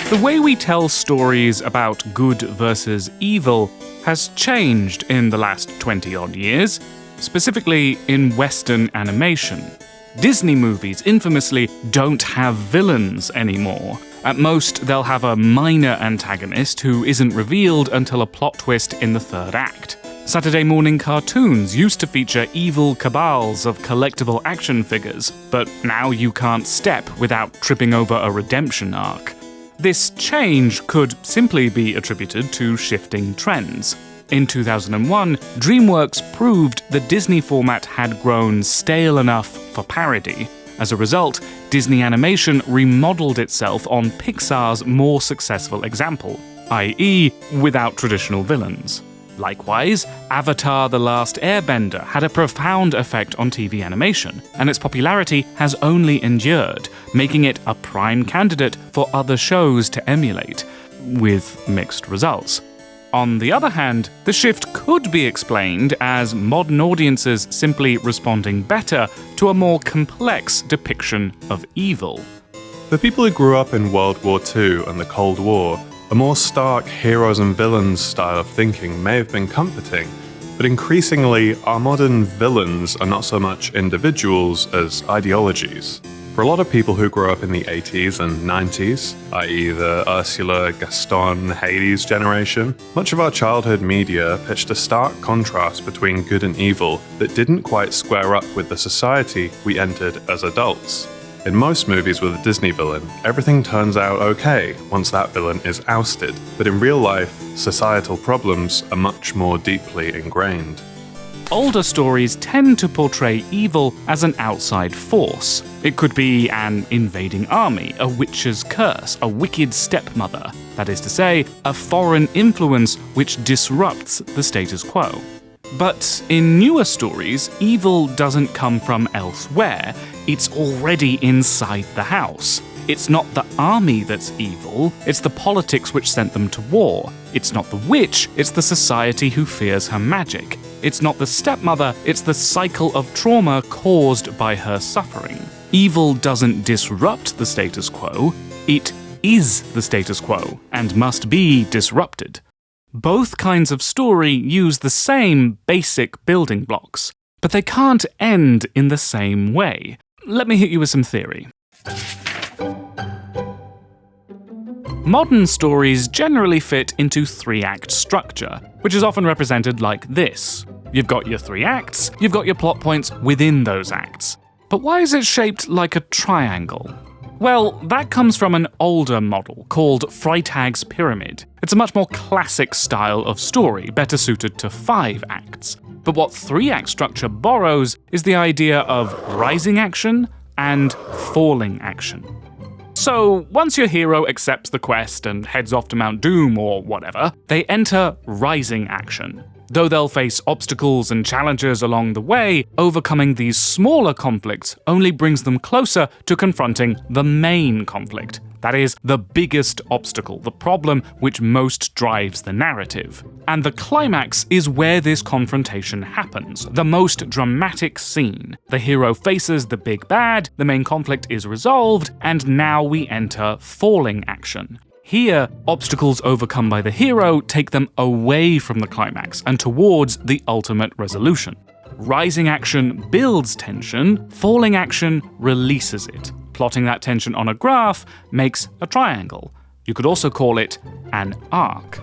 The way we tell stories about good versus evil has changed in the last 20-odd years, specifically in Western animation. Disney movies infamously don't have villains anymore. At most, they'll have a minor antagonist who isn't revealed until a plot twist in the third act. Saturday morning cartoons used to feature evil cabals of collectible action figures, but now you can't step without tripping over a redemption arc. This change could simply be attributed to shifting trends. In 2001, DreamWorks proved the Disney format had grown stale enough for parody. As a result, Disney Animation remodeled itself on Pixar's more successful example, i.e., without traditional villains. Likewise, Avatar: The Last Airbender had a profound effect on TV animation, and its popularity has only endured, making it a prime candidate for other shows to emulate, with mixed results. On the other hand, the shift could be explained as modern audiences simply responding better to a more complex depiction of evil. For people who grew up in World War II and the Cold War, a more stark heroes and villains style of thinking may have been comforting, but increasingly our modern villains are not so much individuals as ideologies. For a lot of people who grew up in the 80s and 90s, i.e. the Ursula, Gaston, Hades generation, much of our childhood media pitched a stark contrast between good and evil that didn't quite square up with the society we entered as adults. In most movies with a Disney villain, everything turns out okay once that villain is ousted, but in real life, societal problems are much more deeply ingrained. Older stories tend to portray evil as an outside force. It could be an invading army, a witch's curse, a wicked stepmother. That is to say, a foreign influence which disrupts the status quo. But in newer stories, evil doesn't come from elsewhere, it's already inside the house. It's not the army that's evil, it's the politics which sent them to war. It's not the witch, it's the society who fears her magic. It's not the stepmother, it's the cycle of trauma caused by her suffering. Evil doesn't disrupt the status quo, it is the status quo and must be disrupted. Both kinds of story use the same basic building blocks, but they can't end in the same way. Let me hit you with some theory. Modern stories generally fit into three-act structure, which is often represented like this. You've got your three acts, you've got your plot points within those acts. But why is it shaped like a triangle? Well, that comes from an older model called Freytag's Pyramid. It's a much more classic style of story, better suited to 5 acts. But what 3-act structure borrows is the idea of rising action and falling action. So, once your hero accepts the quest and heads off to Mount Doom or whatever, they enter rising action. Though they'll face obstacles and challenges along the way, overcoming these smaller conflicts only brings them closer to confronting the main conflict. That is, the biggest obstacle, the problem which most drives the narrative. And the climax is where this confrontation happens, the most dramatic scene. The hero faces the big bad, the main conflict is resolved, and now we enter falling action. Here, obstacles overcome by the hero take them away from the climax and towards the ultimate resolution. Rising action builds tension, falling action releases it. Plotting that tension on a graph makes a triangle. You could also call it an arc.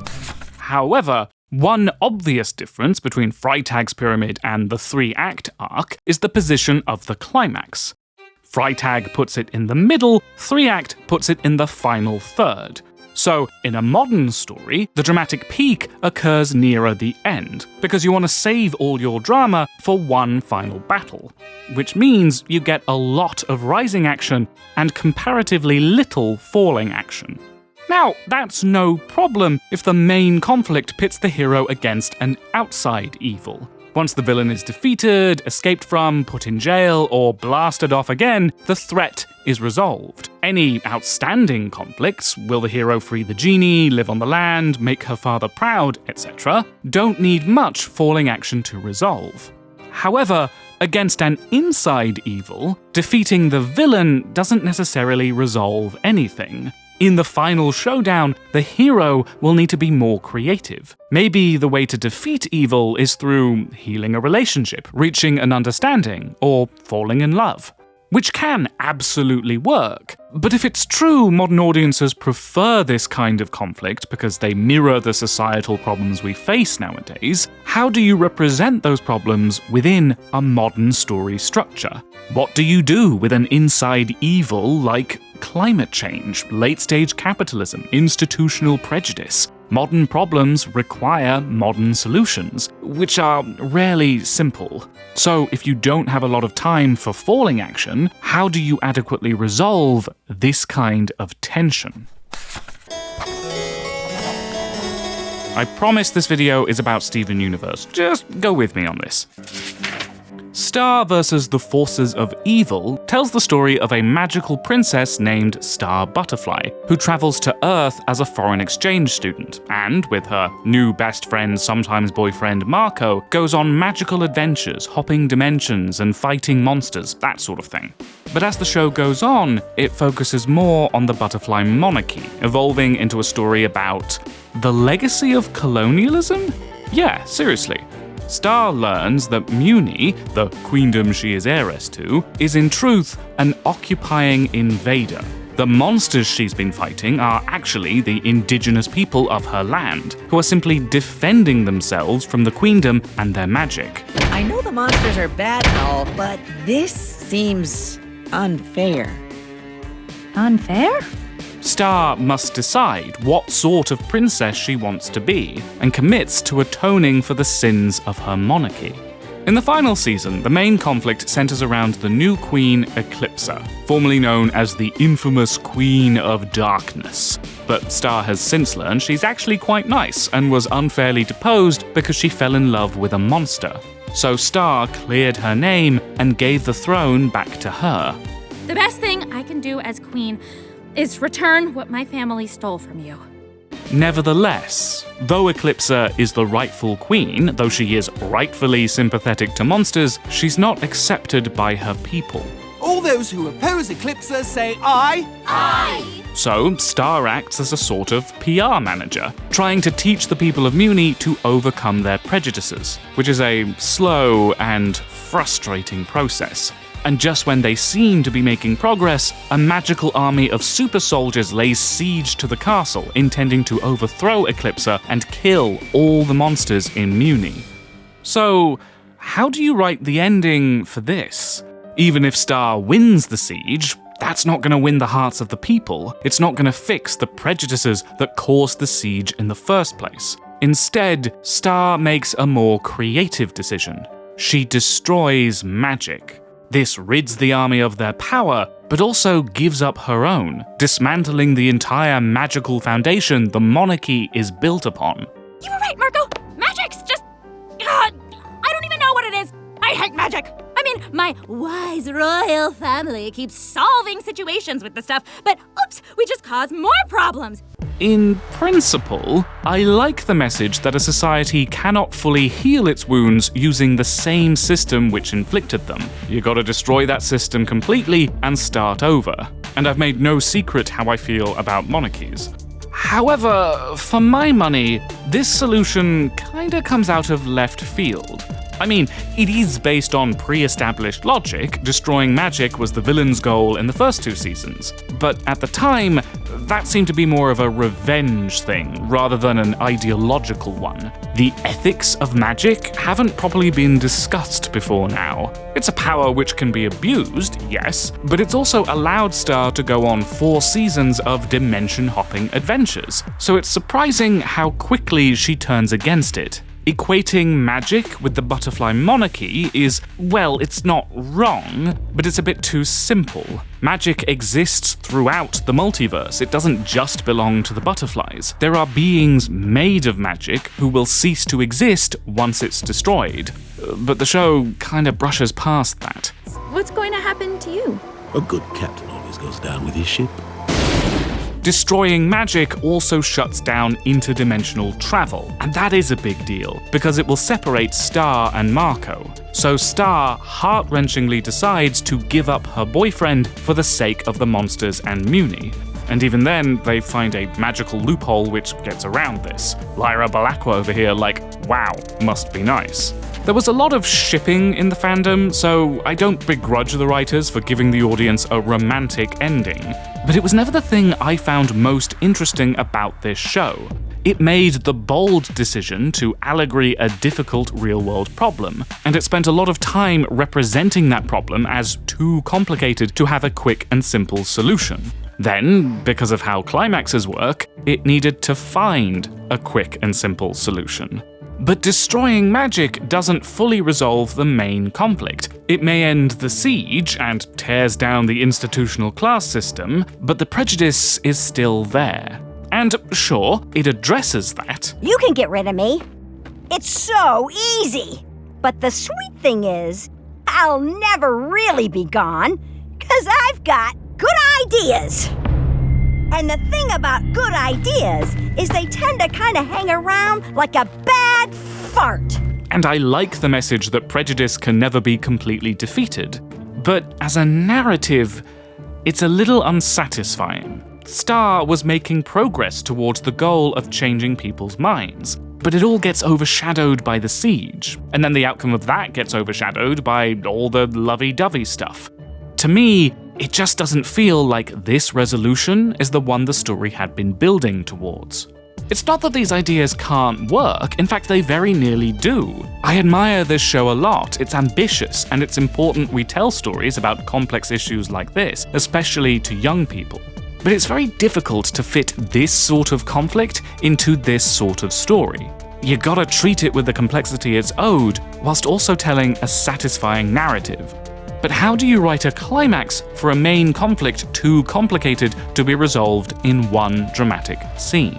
However, one obvious difference between Freytag's Pyramid and the 3-act arc is the position of the climax. Freytag puts it in the middle, 3-act puts it in the final third. So, in a modern story, the dramatic peak occurs nearer the end, because you want to save all your drama for one final battle, which means you get a lot of rising action and comparatively little falling action. Now, that's no problem if the main conflict pits the hero against an outside evil. Once the villain is defeated, escaped from, put in jail, or blasted off again, the threat is resolved. Any outstanding conflicts, will the hero free the genie, live on the land, make her father proud, etc., don't need much falling action to resolve. However, against an inside evil, defeating the villain doesn't necessarily resolve anything. In the final showdown, the hero will need to be more creative. Maybe the way to defeat evil is through healing a relationship, reaching an understanding, or falling in love. Which can absolutely work. But if it's true modern audiences prefer this kind of conflict because they mirror the societal problems we face nowadays, how do you represent those problems within a modern story structure? What do you do with an inside evil like climate change, late-stage capitalism, institutional prejudice? Modern problems require modern solutions, which are rarely simple. So if you don't have a lot of time for falling action, how do you adequately resolve this kind of tension? I promise this video is about Steven Universe, just go with me on this. Star vs. the Forces of Evil tells the story of a magical princess named Star Butterfly, who travels to Earth as a foreign exchange student, and, with her new best friend, sometimes boyfriend Marco, goes on magical adventures, hopping dimensions and fighting monsters, that sort of thing. But as the show goes on, it focuses more on the butterfly monarchy, evolving into a story about the legacy of colonialism? Yeah, seriously. Star learns that Muni, the queendom she is heiress to, is in truth an occupying invader. The monsters she's been fighting are actually the indigenous people of her land, who are simply defending themselves from the queendom and their magic. I know the monsters are bad and all, but this seems unfair. Unfair? Star must decide what sort of princess she wants to be, and commits to atoning for the sins of her monarchy. In the final season, the main conflict centers around the new queen, Eclipsa, formerly known as the infamous Queen of Darkness. But Star has since learned she's actually quite nice, and was unfairly deposed because she fell in love with a monster. So Star cleared her name and gave the throne back to her. The best thing I can do as queen is return what my family stole from you. Nevertheless, though Eclipsa is the rightful queen, though she is rightfully sympathetic to monsters, she's not accepted by her people. All those who oppose Eclipsa say aye. Aye! So, Star acts as a sort of PR manager, trying to teach the people of Muni to overcome their prejudices, which is a slow and frustrating process. And just when they seem to be making progress, a magical army of super soldiers lays siege to the castle, intending to overthrow Eclipsa and kill all the monsters in Muni. So, how do you write the ending for this? Even if Star wins the siege, that's not going to win the hearts of the people. It's not going to fix the prejudices that caused the siege in the first place. Instead, Star makes a more creative decision. She destroys magic. This rids the army of their power, but also gives up her own, dismantling the entire magical foundation the monarchy is built upon. You were right, Marco! Magic's just... I don't even know what it is! I hate magic! I mean, my wise royal family keeps solving situations with the stuff, but oops, we just cause more problems! In principle, I like the message that a society cannot fully heal its wounds using the same system which inflicted them. You gotta destroy that system completely and start over. And I've made no secret how I feel about monarchies. However, for my money, this solution kinda comes out of left field. I mean, it is based on pre-established logic. Destroying magic was the villain's goal in the first two seasons. But at the time, that seemed to be more of a revenge thing, rather than an ideological one. The ethics of magic haven't properly been discussed before now. It's a power which can be abused, yes, but it's also allowed Star to go on 4 seasons of dimension-hopping adventures, so it's surprising how quickly she turns against it. Equating magic with the butterfly monarchy is, well, it's not wrong, but it's a bit too simple. Magic exists throughout the multiverse. It doesn't just belong to the butterflies. There are beings made of magic who will cease to exist once it's destroyed. But the show kind of brushes past that. What's going to happen to you? A good captain always goes down with his ship. Destroying magic also shuts down interdimensional travel, and that is a big deal, because it will separate Star and Marco. So Star heart-wrenchingly decides to give up her boyfriend for the sake of the monsters and Muni. and even then, they find a magical loophole which gets around this. Lyra Balakwa over here like, wow, must be nice. There was a lot of shipping in the fandom, so I don't begrudge the writers for giving the audience a romantic ending, but it was never the thing I found most interesting about this show. It made the bold decision to allegory a difficult real-world problem, and it spent a lot of time representing that problem as too complicated to have a quick and simple solution. Then, because of how climaxes work, it needed to find a quick and simple solution. But destroying magic doesn't fully resolve the main conflict. It may end the siege and tears down the institutional class system, but the prejudice is still there. And sure, it addresses that. You can get rid of me. It's so easy. But the sweet thing is, I'll never really be gone, 'cause I've got good ideas. And the thing about good ideas is they tend to kind of hang around like a bad fart. And I like the message that prejudice can never be completely defeated. But as a narrative, it's a little unsatisfying. Star was making progress towards the goal of changing people's minds, but it all gets overshadowed by the siege, and then the outcome of that gets overshadowed by all the lovey-dovey stuff. To me, it just doesn't feel like this resolution is the one the story had been building towards. It's not that these ideas can't work, in fact they very nearly do. I admire this show a lot, it's ambitious, and it's important we tell stories about complex issues like this, especially to young people. But it's very difficult to fit this sort of conflict into this sort of story. You gotta treat it with the complexity it's owed, whilst also telling a satisfying narrative. But how do you write a climax for a main conflict too complicated to be resolved in one dramatic scene?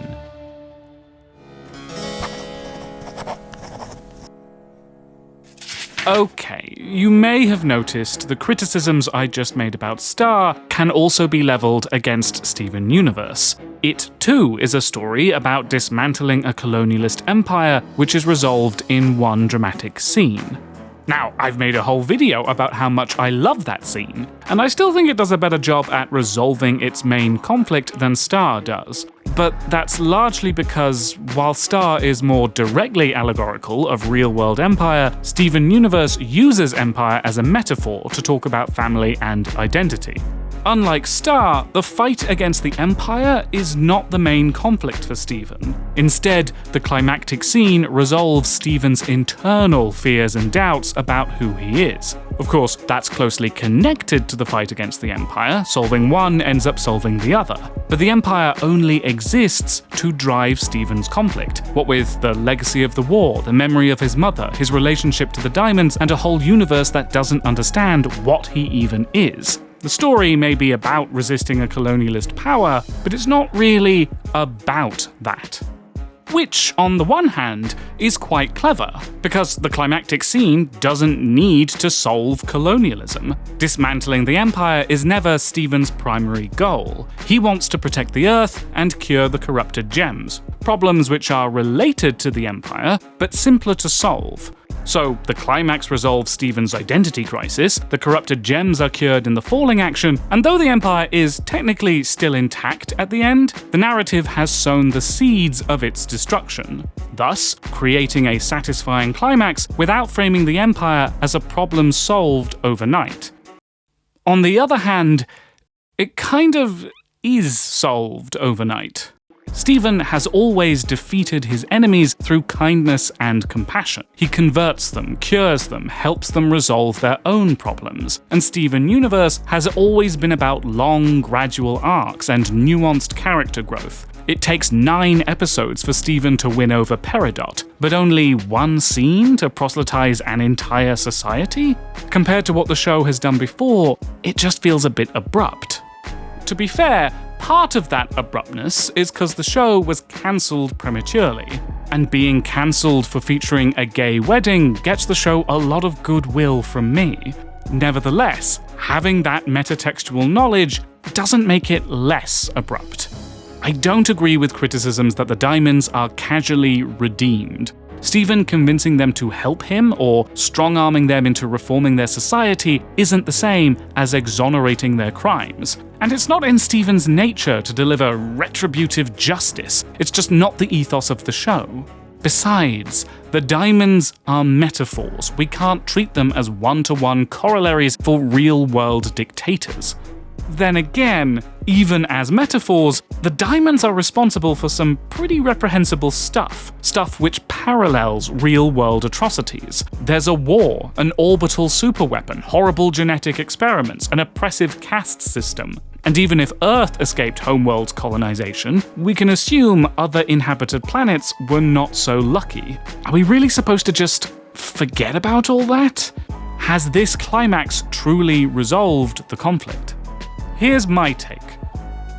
Okay, you may have noticed the criticisms I just made about Star can also be leveled against Steven Universe. It, too, is a story about dismantling a colonialist empire which is resolved in one dramatic scene. Now, I've made a whole video about how much I love that scene, and I still think it does a better job at resolving its main conflict than Star does. But that's largely because, while Star is more directly allegorical of real-world empire, Steven Universe uses empire as a metaphor to talk about family and identity. Unlike Star, the fight against the Empire is not the main conflict for Steven. Instead, the climactic scene resolves Steven's internal fears and doubts about who he is. Of course, that's closely connected to the fight against the Empire, solving one ends up solving the other. But the Empire only exists to drive Steven's conflict, what with the legacy of the war, the memory of his mother, his relationship to the diamonds, and a whole universe that doesn't understand what he even is. The story may be about resisting a colonialist power, but it's not really about that. Which, on the one hand, is quite clever, because the climactic scene doesn't need to solve colonialism. Dismantling the Empire is never Steven's primary goal. He wants to protect the Earth and cure the corrupted gems, problems which are related to the Empire, but simpler to solve. So, the climax resolves Steven's identity crisis, the corrupted gems are cured in the falling action, and though the Empire is technically still intact at the end, the narrative has sown the seeds of its destruction, thus creating a satisfying climax without framing the Empire as a problem solved overnight. On the other hand, it kind of is solved overnight. Steven has always defeated his enemies through kindness and compassion. He converts them, cures them, helps them resolve their own problems. And Steven Universe has always been about long, gradual arcs and nuanced character growth. It takes 9 episodes for Steven to win over Peridot, but only 1 scene to proselytize an entire society? Compared to what the show has done before, it just feels a bit abrupt. To be fair, part of that abruptness is because the show was cancelled prematurely, and being cancelled for featuring a gay wedding gets the show a lot of goodwill from me. Nevertheless, having that metatextual knowledge doesn't make it less abrupt. I don't agree with criticisms that the diamonds are casually redeemed. Stephen convincing them to help him or strong-arming them into reforming their society isn't the same as exonerating their crimes. And it's not in Stephen's nature to deliver retributive justice. It's just not the ethos of the show. Besides, the diamonds are metaphors. We can't treat them as one-to-one corollaries for real-world dictators. Then again, even as metaphors, the diamonds are responsible for some pretty reprehensible stuff which parallels real-world atrocities. There's a war, an orbital superweapon, horrible genetic experiments, an oppressive caste system. And even if Earth escaped Homeworld's colonization, we can assume other inhabited planets were not so lucky. Are we really supposed to just forget about all that? Has this climax truly resolved the conflict? Here's my take.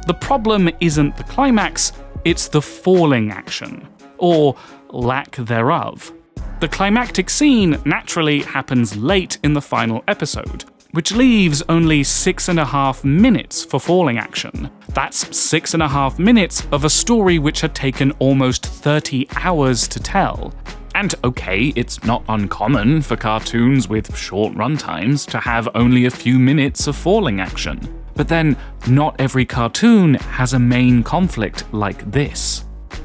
The problem isn't the climax, it's the falling action, or lack thereof. The climactic scene naturally happens late in the final episode, which leaves only 6.5 minutes for falling action. That's 6.5 minutes of a story which had taken almost 30 hours to tell. And okay, it's not uncommon for cartoons with short runtimes to have only a few minutes of falling action. But then, not every cartoon has a main conflict like this.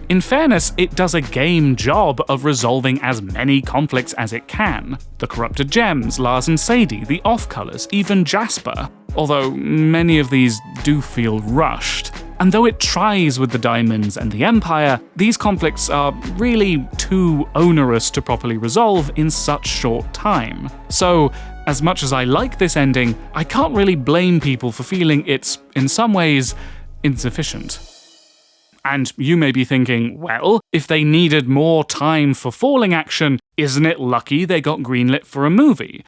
In fairness, it does a game job of resolving as many conflicts as it can. The Corrupted Gems, Lars and Sadie, the Off-Colors, even Jasper. Although many of these do feel rushed. And though it tries with the Diamonds and the Empire, these conflicts are really too onerous to properly resolve in such short time. So, as much as I like this ending, I can't really blame people for feeling it's, in some ways, insufficient. And you may be thinking, well, if they needed more time for falling action, isn't it lucky they got greenlit for a movie?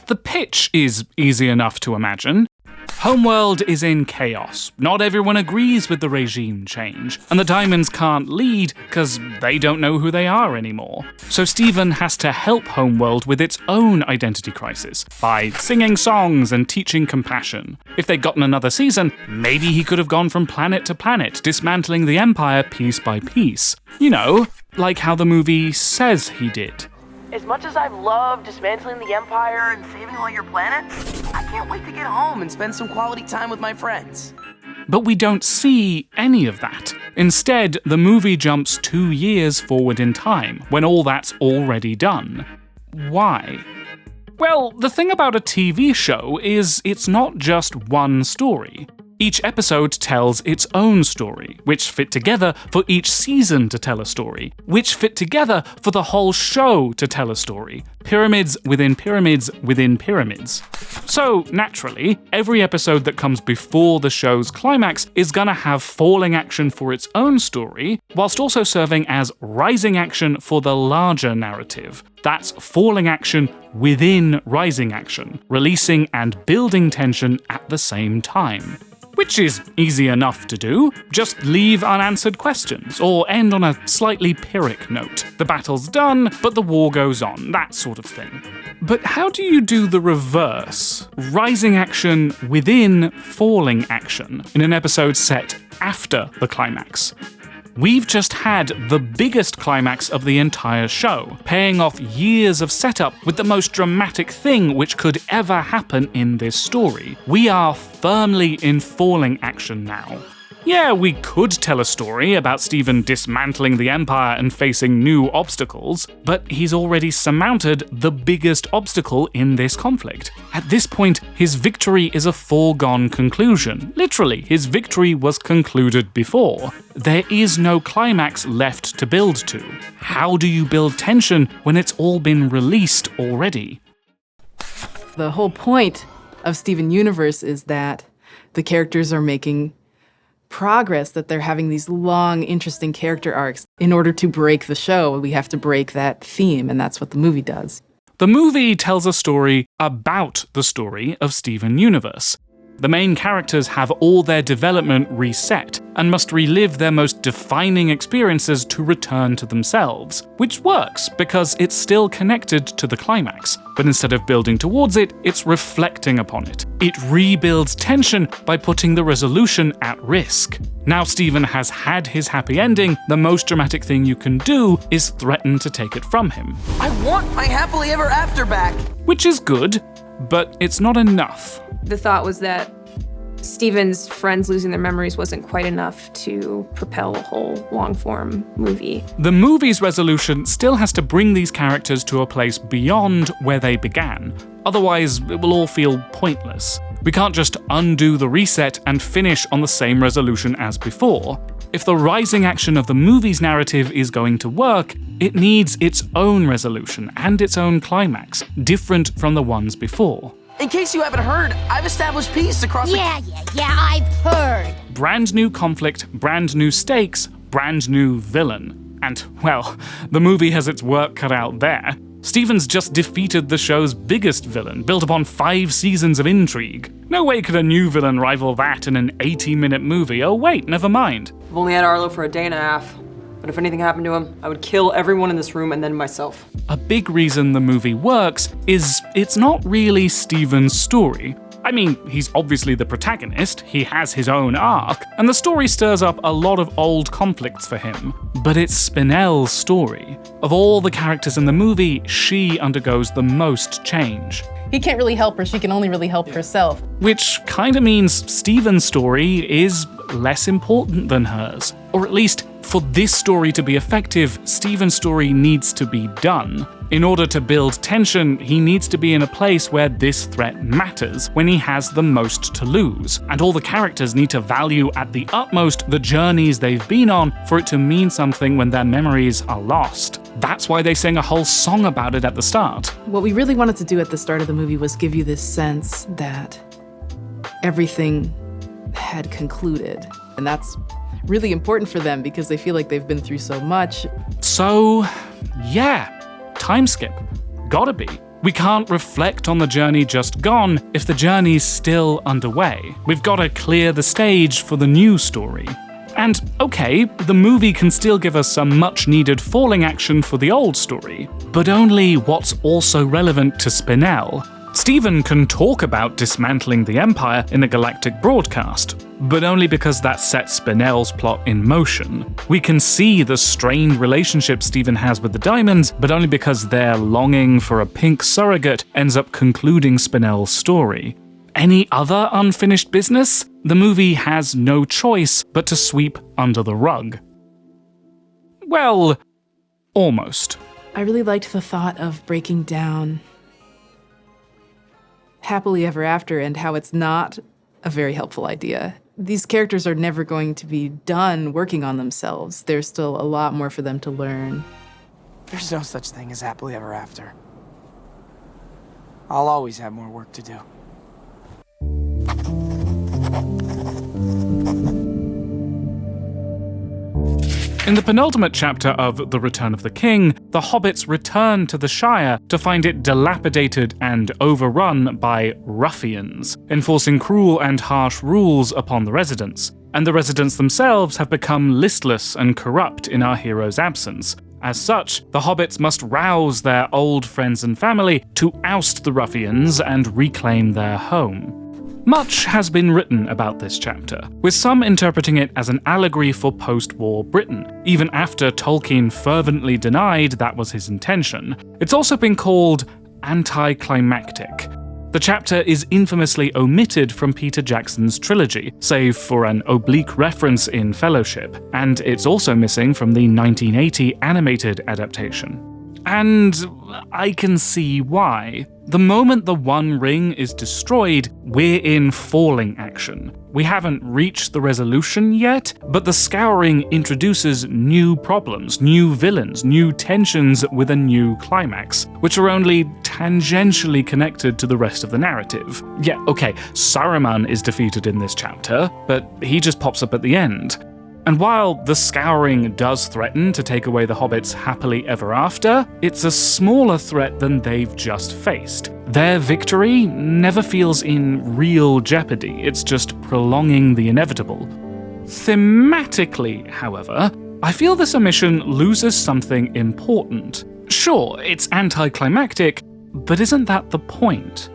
The pitch is easy enough to imagine. Homeworld is in chaos. Not everyone agrees with the regime change, and the Diamonds can't lead because they don't know who they are anymore. So Stephen has to help Homeworld with its own identity crisis by singing songs and teaching compassion. If they'd gotten another season, maybe he could have gone from planet to planet, dismantling the Empire piece by piece. You know, like how the movie says he did. As much as I've loved dismantling the Empire and saving all your planets, I can't wait to get home and spend some quality time with my friends. But we don't see any of that. Instead, the movie jumps 2 years forward in time, when all that's already done. Why? Well, the thing about a TV show is it's not just one story. Each episode tells its own story, which fit together for each season to tell a story, which fit together for the whole show to tell a story. Pyramids within pyramids within pyramids. So, naturally, every episode that comes before the show's climax is gonna have falling action for its own story, whilst also serving as rising action for the larger narrative. That's falling action within rising action, releasing and building tension at the same time. Which is easy enough to do. Just leave unanswered questions, or end on a slightly Pyrrhic note. The battle's done, but the war goes on, that sort of thing. But how do you do the reverse? Rising action within falling action in an episode set after the climax? We've just had the biggest climax of the entire show, paying off years of setup with the most dramatic thing which could ever happen in this story. We are firmly in falling action now. Yeah, we could tell a story about Stephen dismantling the Empire and facing new obstacles, but he's already surmounted the biggest obstacle in this conflict. At this point, his victory is a foregone conclusion. Literally, his victory was concluded before. There is no climax left to build to. How do you build tension when it's all been released already? The whole point of Steven Universe is that the characters are making progress, that they're having these long, interesting character arcs. In order to break the show, we have to break that theme, and that's what the movie does. The movie tells a story about the story of Steven Universe. The main characters have all their development reset and must relive their most defining experiences to return to themselves, which works because it's still connected to the climax, but instead of building towards it, it's reflecting upon it. It rebuilds tension by putting the resolution at risk. Now Stephen has had his happy ending, the most dramatic thing you can do is threaten to take it from him. I want my happily ever after back! Which is good, but it's not enough. The thought was that Stephen's friends losing their memories wasn't quite enough to propel a whole long-form movie. The movie's resolution still has to bring these characters to a place beyond where they began. Otherwise, it will all feel pointless. We can't just undo the reset and finish on the same resolution as before. If the rising action of the movie's narrative is going to work, it needs its own resolution and its own climax, different from the ones before. In case you haven't heard, I've established peace across Yeah, I've heard. Brand new conflict, brand new stakes, brand new villain. And, well, the movie has its work cut out there. Stephen's just defeated the show's biggest villain, built upon 5 seasons of intrigue. No way could a new villain rival that in an 80-minute movie. Oh wait, never mind. I've only had Arlo for a day and a half, but if anything happened to him, I would kill everyone in this room and then myself. A big reason the movie works is it's not really Stephen's story. I mean, he's obviously the protagonist, he has his own arc, and the story stirs up a lot of old conflicts for him. But it's Spinell's story. Of all the characters in the movie, she undergoes the most change. He can't really help her, she can only really help herself. Which kinda means Stephen's story is less important than hers. Or at least, for this story to be effective, Stephen's story needs to be done. In order to build tension, he needs to be in a place where this threat matters, when he has the most to lose. And all the characters need to value at the utmost the journeys they've been on for it to mean something when their memories are lost. That's why they sing a whole song about it at the start. What we really wanted to do at the start of the movie was give you this sense that everything had concluded. And that's really important for them because they feel like they've been through so much. So, yeah. Time skip. Gotta be. We can't reflect on the journey just gone if the journey's still underway. We've gotta clear the stage for the new story. And okay, the movie can still give us some much-needed falling action for the old story, but only what's also relevant to Spinell. Stephen can talk about dismantling the Empire in a galactic broadcast, but only because that sets Spinell's plot in motion. We can see the strained relationship Stephen has with the Diamonds, but only because their longing for a pink surrogate ends up concluding Spinell's story. Any other unfinished business? The movie has no choice but to sweep under the rug. Well, almost. I really liked the thought of breaking down happily ever after and how it's not a very helpful idea. These characters are never going to be done working on themselves. There's still a lot more for them to learn. There's no such thing as happily ever after. I'll always have more work to do. In the penultimate chapter of The Return of the King, the hobbits return to the Shire to find it dilapidated and overrun by ruffians, enforcing cruel and harsh rules upon the residents. And the residents themselves have become listless and corrupt in our hero's absence. As such, the hobbits must rouse their old friends and family to oust the ruffians and reclaim their home. Much has been written about this chapter, with some interpreting it as an allegory for post-war Britain, even after Tolkien fervently denied that was his intention. It's also been called anticlimactic. The chapter is infamously omitted from Peter Jackson's trilogy, save for an oblique reference in Fellowship, and it's also missing from the 1980 animated adaptation. And I can see why. The moment the One Ring is destroyed, we're in falling action. We haven't reached the resolution yet, but the Scouring introduces new problems, new villains, new tensions with a new climax, which are only tangentially connected to the rest of the narrative. Yeah, okay, Saruman is defeated in this chapter, but he just pops up at the end. And while the Scouring does threaten to take away the Hobbits' happily ever after, it's a smaller threat than they've just faced. Their victory never feels in real jeopardy, it's just prolonging the inevitable. Thematically, however, I feel this omission loses something important. Sure, it's anticlimactic, but isn't that the point?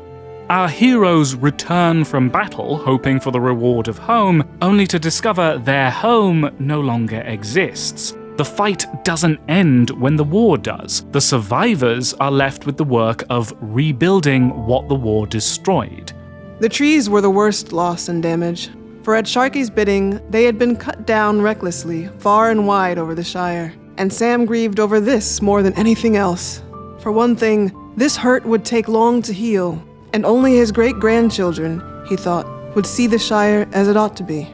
Our heroes return from battle hoping for the reward of home, only to discover their home no longer exists. The fight doesn't end when the war does. The survivors are left with the work of rebuilding what the war destroyed. The trees were the worst loss and damage, for at Sharky's bidding, they had been cut down recklessly, far and wide over the Shire. And Sam grieved over this more than anything else. For one thing, this hurt would take long to heal, and only his great-grandchildren, he thought, would see the Shire as it ought to be.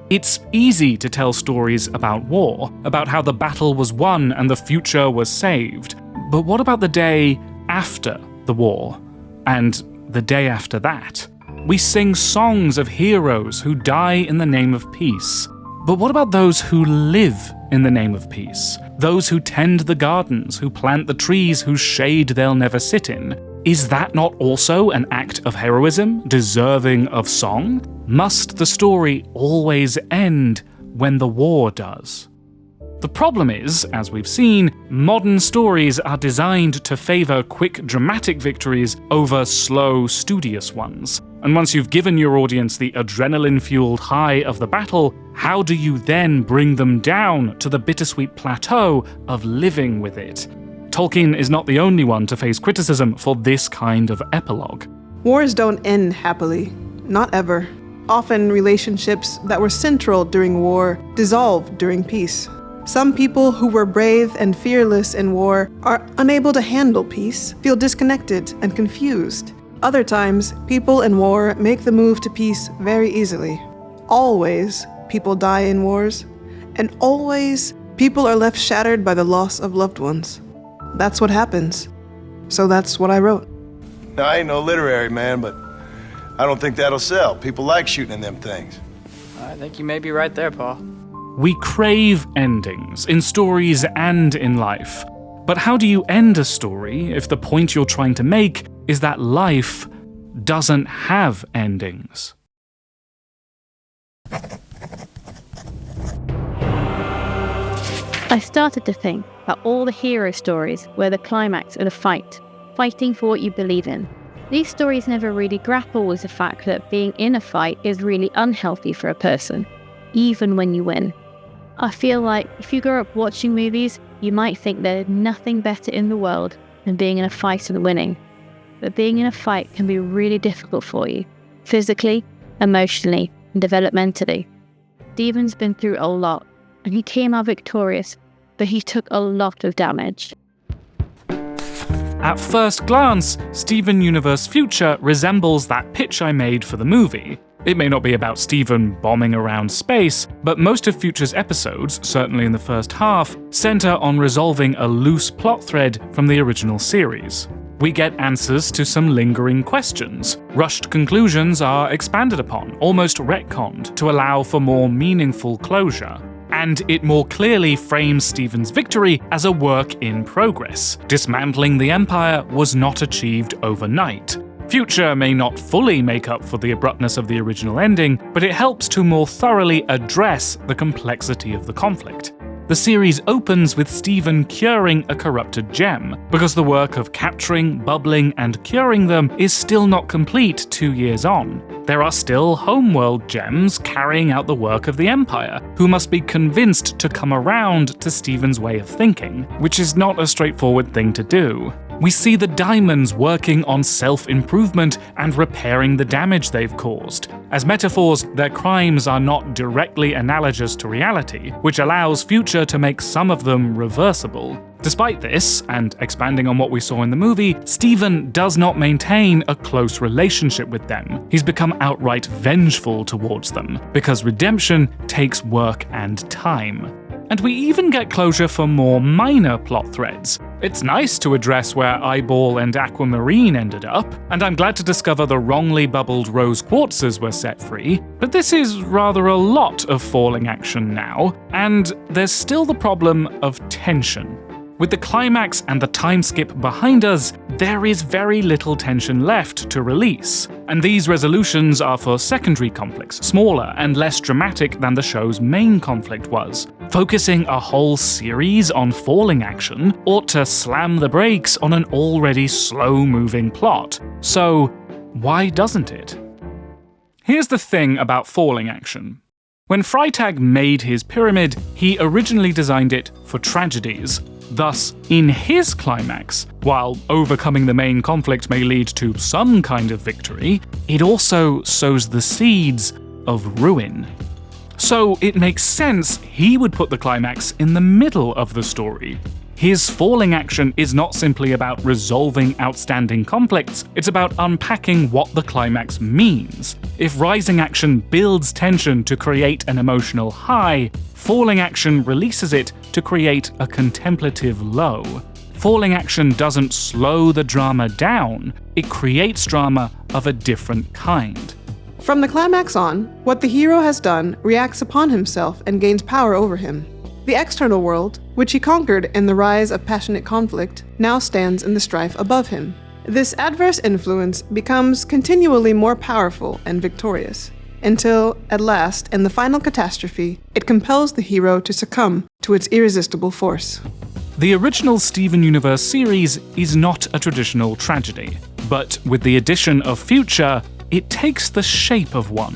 It's easy to tell stories about war, about how the battle was won and the future was saved. But what about the day after the war? And the day after that? We sing songs of heroes who die in the name of peace. But what about those who live in the name of peace? Those who tend the gardens, who plant the trees whose shade they'll never sit in? Is that not also an act of heroism, deserving of song? Must the story always end when the war does? The problem is, as we've seen, modern stories are designed to favour quick dramatic victories over slow, studious ones. And once you've given your audience the adrenaline-fueled high of the battle, how do you then bring them down to the bittersweet plateau of living with it? Tolkien is not the only one to face criticism for this kind of epilogue. Wars don't end happily. Not ever. Often relationships that were central during war dissolve during peace. Some people who were brave and fearless in war are unable to handle peace, feel disconnected and confused. Other times, people in war make the move to peace very easily. Always, people die in wars, and always, people are left shattered by the loss of loved ones. That's what happens. So that's what I wrote. Now, I ain't no literary man, but I don't think that'll sell. People like shooting in them things. I think you may be right there, Paul. We crave endings, in stories and in life. But how do you end a story if the point you're trying to make is that life doesn't have endings? I started to think about all the hero stories where the climax is a fight, fighting for what you believe in. These stories never really grapple with the fact that being in a fight is really unhealthy for a person, even when you win. I feel like if you grow up watching movies, you might think there's nothing better in the world than being in a fight and winning. But being in a fight can be really difficult for you, physically, emotionally, and developmentally. Stephen's been through a lot, and he came out victorious, but he took a lot of damage. At first glance, Steven Universe Future resembles that pitch I made for the movie. It may not be about Stephen bombing around space, but most of Future's episodes, certainly in the first half, centre on resolving a loose plot thread from the original series. We get answers to some lingering questions. Rushed conclusions are expanded upon, almost retconned, to allow for more meaningful closure. And it more clearly frames Stephen's victory as a work in progress. Dismantling the Empire was not achieved overnight. Future may not fully make up for the abruptness of the original ending, but it helps to more thoroughly address the complexity of the conflict. The series opens with Stephen curing a corrupted gem, because the work of capturing, bubbling, and curing them is still not complete 2 years on. There are still homeworld gems carrying out the work of the Empire, who must be convinced to come around to Stephen's way of thinking, which is not a straightforward thing to do. We see the diamonds working on self-improvement and repairing the damage they've caused. As metaphors, their crimes are not directly analogous to reality, which allows Future to make some of them reversible. Despite this, and expanding on what we saw in the movie, Stephen does not maintain a close relationship with them. He's become outright vengeful towards them, because redemption takes work and time. and we even get closure for more minor plot threads. It's nice to address where Eyeball and Aquamarine ended up, and I'm glad to discover the wrongly bubbled rose quartzes were set free, but this is rather a lot of falling action now, and there's still the problem of tension. With the climax and the time skip behind us, there is very little tension left to release, and these resolutions are for secondary conflicts, smaller and less dramatic than the show's main conflict was. Focusing a whole series on falling action ought to slam the brakes on an already slow-moving plot. So, why doesn't it? Here's the thing about falling action. When Freytag made his pyramid, he originally designed it for tragedies. Thus, in his climax, while overcoming the main conflict may lead to some kind of victory, it also sows the seeds of ruin. So it makes sense he would put the climax in the middle of the story. His falling action is not simply about resolving outstanding conflicts, it's about unpacking what the climax means. If rising action builds tension to create an emotional high, falling action releases it to create a contemplative low. Falling action doesn't slow the drama down, it creates drama of a different kind. From the climax on, what the hero has done reacts upon himself and gains power over him. The external world, which he conquered in the rise of passionate conflict, now stands in the strife above him. This adverse influence becomes continually more powerful and victorious, until, at last, in the final catastrophe, it compels the hero to succumb to its irresistible force. The original Steven Universe series is not a traditional tragedy, but with the addition of Future, it takes the shape of one.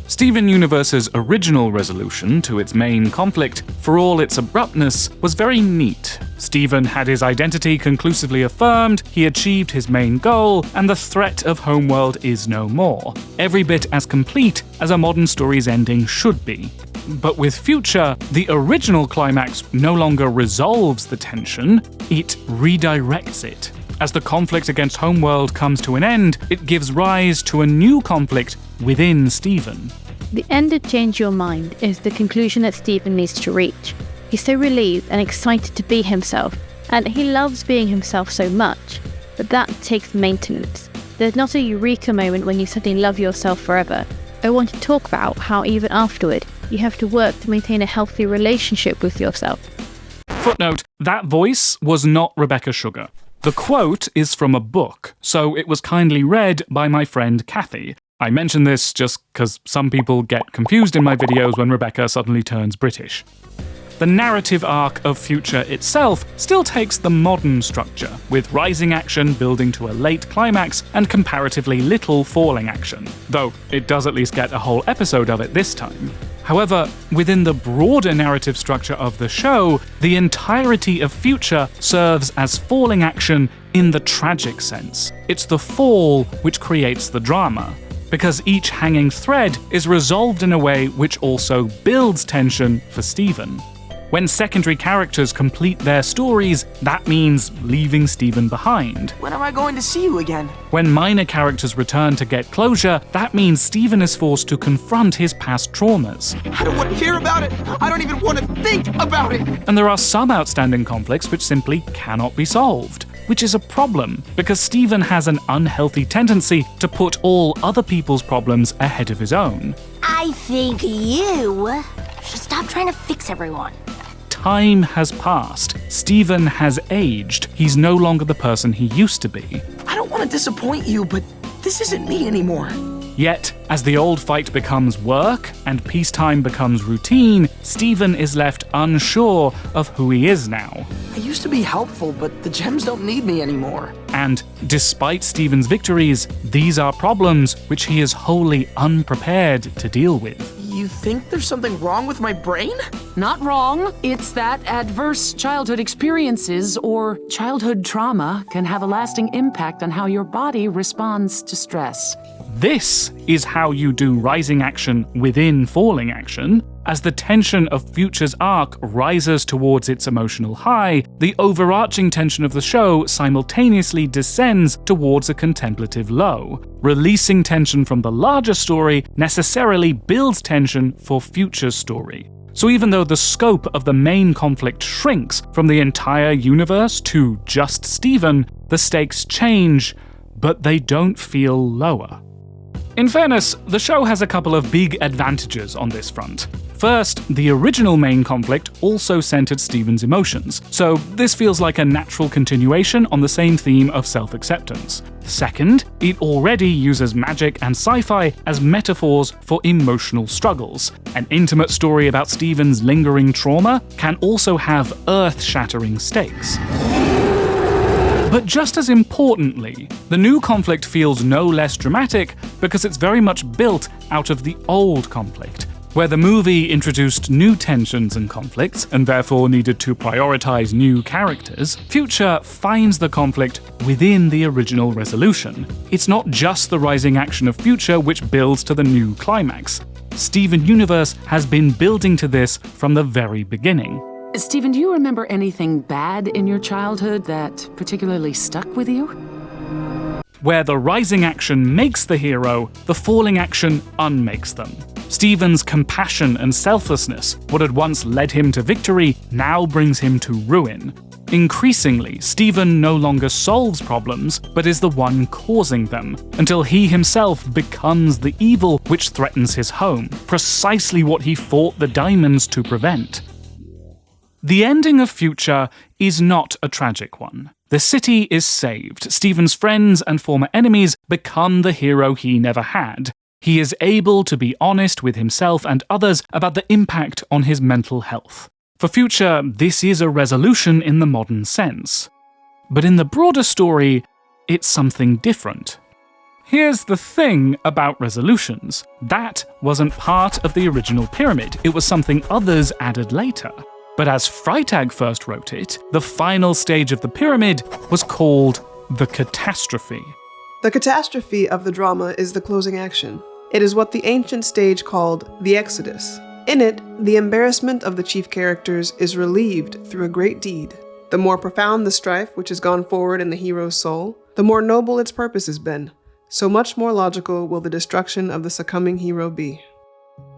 Steven Universe's original resolution to its main conflict, for all its abruptness, was very neat. Steven had his identity conclusively affirmed, he achieved his main goal, and the threat of Homeworld is no more. Every bit as complete as a modern story's ending should be. But with Future, the original climax no longer resolves the tension, it redirects it. As the conflict against Homeworld comes to an end, it gives rise to a new conflict within Steven. The end of Change Your Mind is the conclusion that Steven needs to reach. He's so relieved and excited to be himself, and he loves being himself so much, but that takes maintenance. There's not a eureka moment when you suddenly love yourself forever. I want to talk about how even afterward, you have to work to maintain a healthy relationship with yourself. Footnote, that voice was not Rebecca Sugar. The quote is from a book, so it was kindly read by my friend Cathy. I mention this just because some people get confused in my videos when Rebecca suddenly turns British. The narrative arc of Future itself still takes the modern structure, with rising action building to a late climax and comparatively little falling action, though it does at least get a whole episode of it this time. However, within the broader narrative structure of the show, the entirety of Future serves as falling action in the tragic sense. It's the fall which creates the drama, because each hanging thread is resolved in a way which also builds tension for Steven. When secondary characters complete their stories, that means leaving Steven behind. When am I going to see you again? When minor characters return to get closure, that means Steven is forced to confront his past traumas. I don't want to hear about it! I don't even want to think about it! And there are some outstanding conflicts which simply cannot be solved, which is a problem, because Steven has an unhealthy tendency to put all other people's problems ahead of his own. I think you should stop trying to fix everyone. Time has passed. Steven has aged. He's no longer the person he used to be. I don't want to disappoint you, but this isn't me anymore. Yet, as the old fight becomes work and peacetime becomes routine, Steven is left unsure of who he is now. I used to be helpful, but the gems don't need me anymore. And despite Steven's victories, these are problems which he is wholly unprepared to deal with. You think there's something wrong with my brain? Not wrong. It's that adverse childhood experiences or childhood trauma can have a lasting impact on how your body responds to stress. This is how you do rising action within falling action. As the tension of Future's arc rises towards its emotional high, the overarching tension of the show simultaneously descends towards a contemplative low. Releasing tension from the larger story necessarily builds tension for Future's story. So even though the scope of the main conflict shrinks from the entire universe to just Stephen, the stakes change, but they don't feel lower. In fairness, the show has a couple of big advantages on this front. First, the original main conflict also centered Stephen's emotions, so this feels like a natural continuation on the same theme of self-acceptance. Second, it already uses magic and sci-fi as metaphors for emotional struggles. An intimate story about Stephen's lingering trauma can also have earth-shattering stakes. But just as importantly, the new conflict feels no less dramatic because it's very much built out of the old conflict. Where the movie introduced new tensions and conflicts, and therefore needed to prioritize new characters, Future finds the conflict within the original resolution. It's not just the rising action of Future which builds to the new climax. Steven Universe has been building to this from the very beginning. Stephen, do you remember anything bad in your childhood that particularly stuck with you? Where the rising action makes the hero, the falling action unmakes them. Stephen's compassion and selflessness, what had once led him to victory, now brings him to ruin. Increasingly, Stephen no longer solves problems, but is the one causing them, until he himself becomes the evil which threatens his home, precisely what he fought the diamonds to prevent. The ending of Future is not a tragic one. The city is saved, Stephen's friends and former enemies become the hero he never had. He is able to be honest with himself and others about the impact on his mental health. For Future, this is a resolution in the modern sense. But in the broader story, it's something different. Here's the thing about resolutions. That wasn't part of the original pyramid, it was something others added later. But as Freytag first wrote it, the final stage of the pyramid was called the Catastrophe. The catastrophe of the drama is the closing action. It is what the ancient stage called the Exodus. In it, the embarrassment of the chief characters is relieved through a great deed. The more profound the strife which has gone forward in the hero's soul, the more noble its purpose has been. So much more logical will the destruction of the succumbing hero be.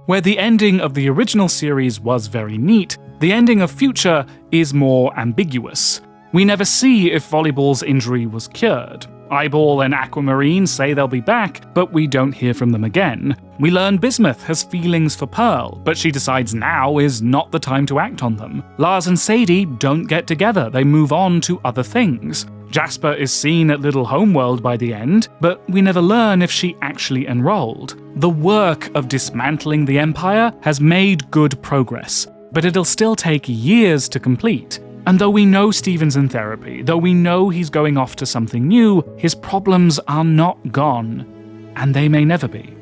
Where the ending of the original series was very neat, the ending of Future is more ambiguous. We never see if Volleyball's injury was cured. Eyeball and Aquamarine say they'll be back, but we don't hear from them again. We learn Bismuth has feelings for Pearl, but she decides now is not the time to act on them. Lars and Sadie don't get together, they move on to other things. Jasper is seen at Little Homeworld by the end, but we never learn if she actually enrolled. The work of dismantling the Empire has made good progress, but it'll still take years to complete. And though we know Stephen's in therapy, though we know he's going off to something new, his problems are not gone, and they may never be.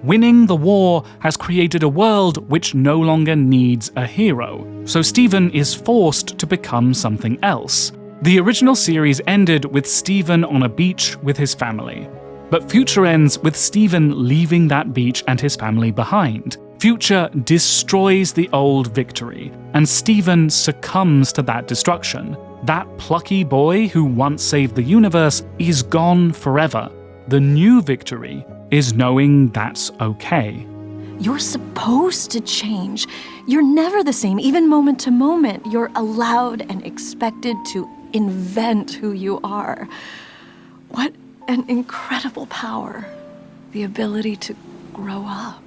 Winning the war has created a world which no longer needs a hero, so Stephen is forced to become something else. The original series ended with Stephen on a beach with his family, but Future ends with Stephen leaving that beach and his family behind. Future destroys the old victory, and Stephen succumbs to that destruction. That plucky boy who once saved the universe is gone forever. The new victory is knowing that's okay. You're supposed to change. You're never the same, even moment to moment. You're allowed and expected to invent who you are. What an incredible power. The ability to grow up.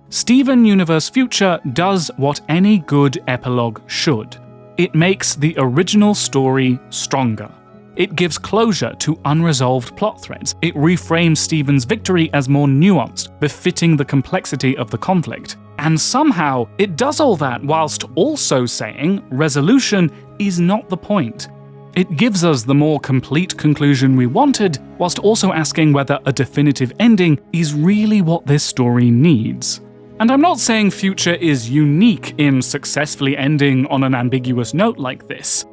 Steven Universe Future does what any good epilogue should. It makes the original story stronger. It gives closure to unresolved plot threads. It reframes Stephen's victory as more nuanced, befitting the complexity of the conflict. And somehow, it does all that whilst also saying resolution is not the point. It gives us the more complete conclusion we wanted, whilst also asking whether a definitive ending is really what this story needs. And I'm not saying Future is unique in successfully ending on an ambiguous note like this.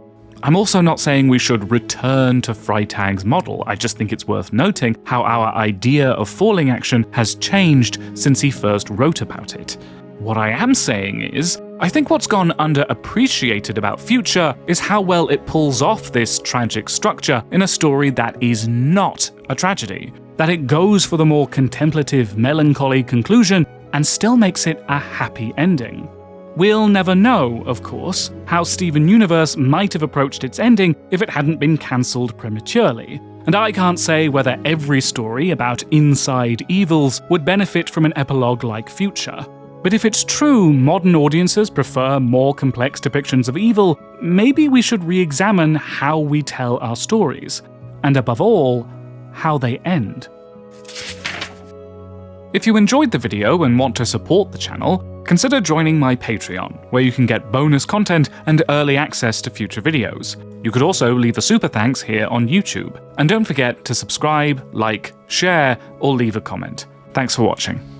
I'm also not saying we should return to Freytag's model. I just think it's worth noting how our idea of falling action has changed since he first wrote about it. What I am saying is, I think what's gone underappreciated about Future is how well it pulls off this tragic structure in a story that is not a tragedy. That it goes for the more contemplative, melancholy conclusion, and still makes it a happy ending. We'll never know, of course, how Steven Universe might have approached its ending if it hadn't been cancelled prematurely, and I can't say whether every story about inside evils would benefit from an epilogue-like future. But if it's true modern audiences prefer more complex depictions of evil, maybe we should re-examine how we tell our stories, and above all, how they end. If you enjoyed the video and want to support the channel, consider joining my Patreon, where you can get bonus content and early access to future videos. You could also leave a super thanks here on YouTube. And don't forget to subscribe, like, share, or leave a comment. Thanks for watching.